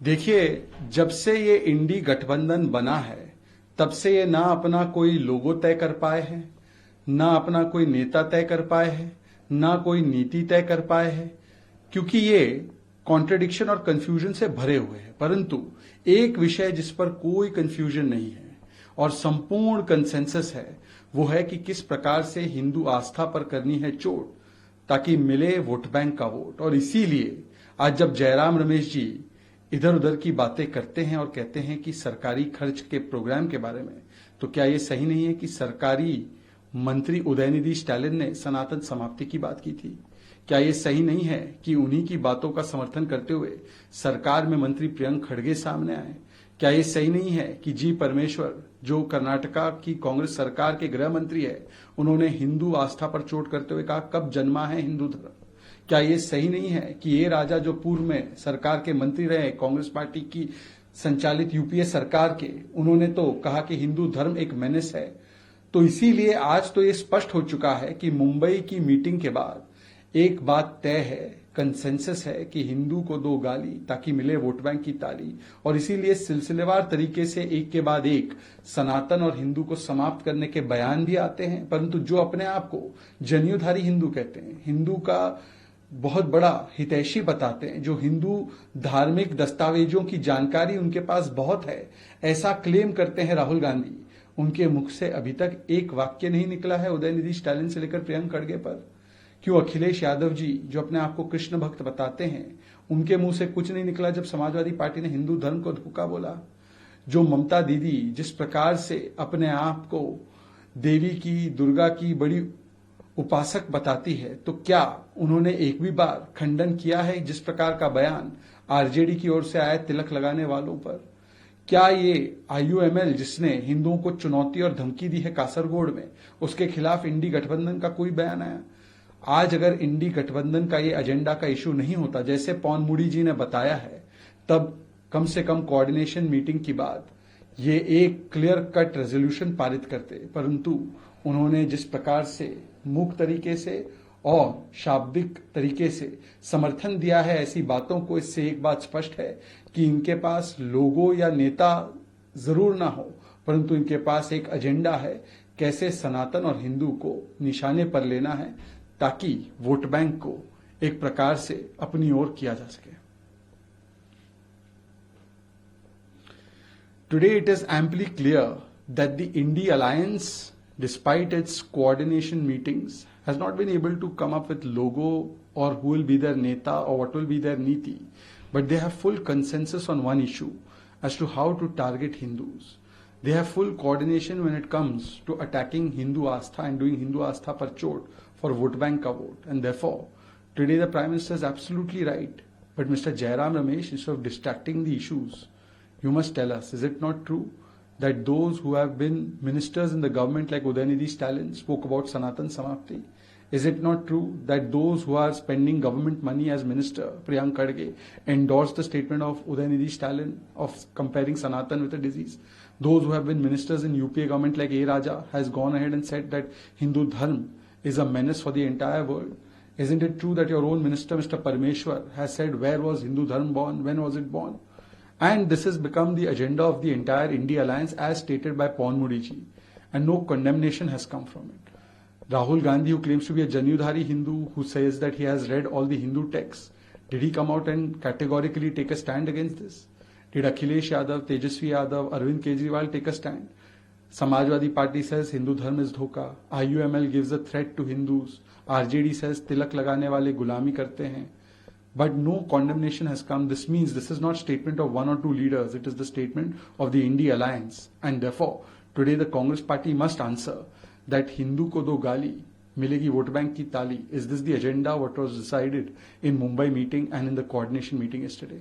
देखिए, जब से ये इंडी गठबंधन बना है तब से ये ना अपना कोई लोगो तय कर पाए हैं, ना अपना कोई नेता तय कर पाए हैं, ना कोई नीति तय कर पाए हैं, क्योंकि ये कॉन्ट्रडिक्शन और कंफ्यूजन से भरे हुए हैं। परंतु एक विषय जिस पर कोई कंफ्यूजन नहीं है और संपूर्ण कंसेंसस है, वो है कि किस प्रकार से हिंदू आस्था पर करनी है चोट ताकि मिले वोट बैंक का वोट। और इसीलिए आज जब जयराम रमेश जी इधर उधर की बातें करते हैं और कहते हैं कि सरकारी खर्च के प्रोग्राम के बारे में, तो क्या ये सही नहीं है कि सरकारी मंत्री उदयनिधि स्टालिन ने सनातन समाप्ति की बात की थी? क्या ये सही नहीं है कि उन्हीं की बातों का समर्थन करते हुए सरकार में मंत्री प्रियंक खड़गे सामने आए? क्या ये सही नहीं है कि जी परमेश्वर, जो कर्नाटका की कांग्रेस सरकार के गृह मंत्री है, उन्होंने हिंदू आस्था पर चोट करते हुए कहा कब जन्मा है हिंदू धर्म? क्या ये सही नहीं है कि ये राजा जो पूर्व में सरकार के मंत्री रहे कांग्रेस पार्टी की संचालित यूपीए सरकार के, उन्होंने तो कहा कि हिंदू धर्म एक मेनेस है। तो इसीलिए आज तो ये स्पष्ट हो चुका है कि मुंबई की मीटिंग के बाद एक बात तय है, कंसेंसस है कि हिंदू को दो गाली ताकि मिले वोट बैंक की ताली। और इसीलिए सिलसिलेवार तरीके से एक के बाद एक सनातन और हिंदू को समाप्त करने के बयान भी आते हैं। परंतु जो अपने आप को जनेऊधारी हिंदू कहते हैं, हिंदू का बहुत बड़ा हितैषी बताते हैं, जो हिंदू धार्मिक दस्तावेजों की जानकारी उनके पास बहुत है, ऐसा क्लेम करते हैं राहुल गांधी, उनके मुख से अभी तक एक वाक्य नहीं निकला है उदयनिधि स्टालिन से लेकर प्रियंक खड़गे पर। क्यों अखिलेश यादव जी, जो अपने आप को कृष्ण भक्त बताते हैं, उनके मुंह से कुछ नहीं निकला जब समाजवादी पार्टी ने हिंदू धर्म को धोखा बोला? जो ममता दीदी जिस प्रकार से अपने आप को देवी की, दुर्गा की बड़ी उपासक बताती है, तो क्या उन्होंने एक भी बार खंडन किया है जिस प्रकार का बयान आरजेडी की ओर से आया तिलक लगाने वालों पर? क्या ये आईयूएमएल जिसने हिंदुओं को चुनौती और धमकी दी है कासरगोड में, उसके खिलाफ इंडी गठबंधन का कोई बयान आया? आज अगर इंडी गठबंधन का ये एजेंडा का इशू नहीं होता, जैसे पवन मुड़ी जी ने बताया है, तब कम से कम कोऑर्डिनेशन मीटिंग के बाद ये एक क्लियर कट रेजोल्यूशन पारित करते। परंतु उन्होंने जिस प्रकार से मूक तरीके से और शाब्दिक तरीके से समर्थन दिया है ऐसी बातों को, इससे एक बात स्पष्ट है कि इनके पास लोगो या नेता जरूर ना हो, परंतु इनके पास एक एजेंडा है कैसे सनातन और हिंदू को निशाने पर लेना है ताकि वोट बैंक को एक प्रकार से अपनी ओर किया जा सके। Today it is amply clear that the Indy Alliance, despite its coordination meetings, has not been able to come up with logo or who will be their neta or what will be their niti, but they have full consensus on one issue as to how to target Hindus. They have full coordination when it comes to attacking Hindu Astha and doing Hindu Astha par chot for vote bank ka vote. And therefore, today the Prime Minister is absolutely right. But Mr. Jairam Ramesh, instead of distracting the issues, you must tell us, is it not true that those who have been ministers in the government like Udayanidhi Stalin spoke about Sanatan Samapti? Is it not true that those who are spending government money as minister, Priyank Khadge, endorsed the statement of Udayanidhi Stalin of comparing Sanatan with a disease? Those who have been ministers in UPA government like A. Raja has gone ahead and said that Hindu Dharma is a menace for the entire world. Isn't it true that your own minister, Mr. Parameshwar, has said where was Hindu Dharma born, when was it born? And this has become the agenda of the entire Indy Alliance as stated by Pawan Mudi ji, and no condemnation has come from it. Rahul Gandhi, who claims to be a Janaudhari Hindu, who says that he has read all the Hindu texts, did he come out and categorically take a stand against this? Did Akhilesh Yadav, Tejasvi Yadav, Arvind Kejriwal take a stand? Samajwadi Party says Hindu Dharma is dhoka. IUML gives a threat to Hindus. RJD says tilak lagane wale gulami karte hain. But no condemnation has come. This means this is not statement of one or two leaders. It is the statement of the Indy Alliance. And therefore, today the Congress Party must answer that Hindu ko do gali, milegi vote bank ki tali. Is this the agenda what was decided in Mumbai meeting and in the coordination meeting yesterday?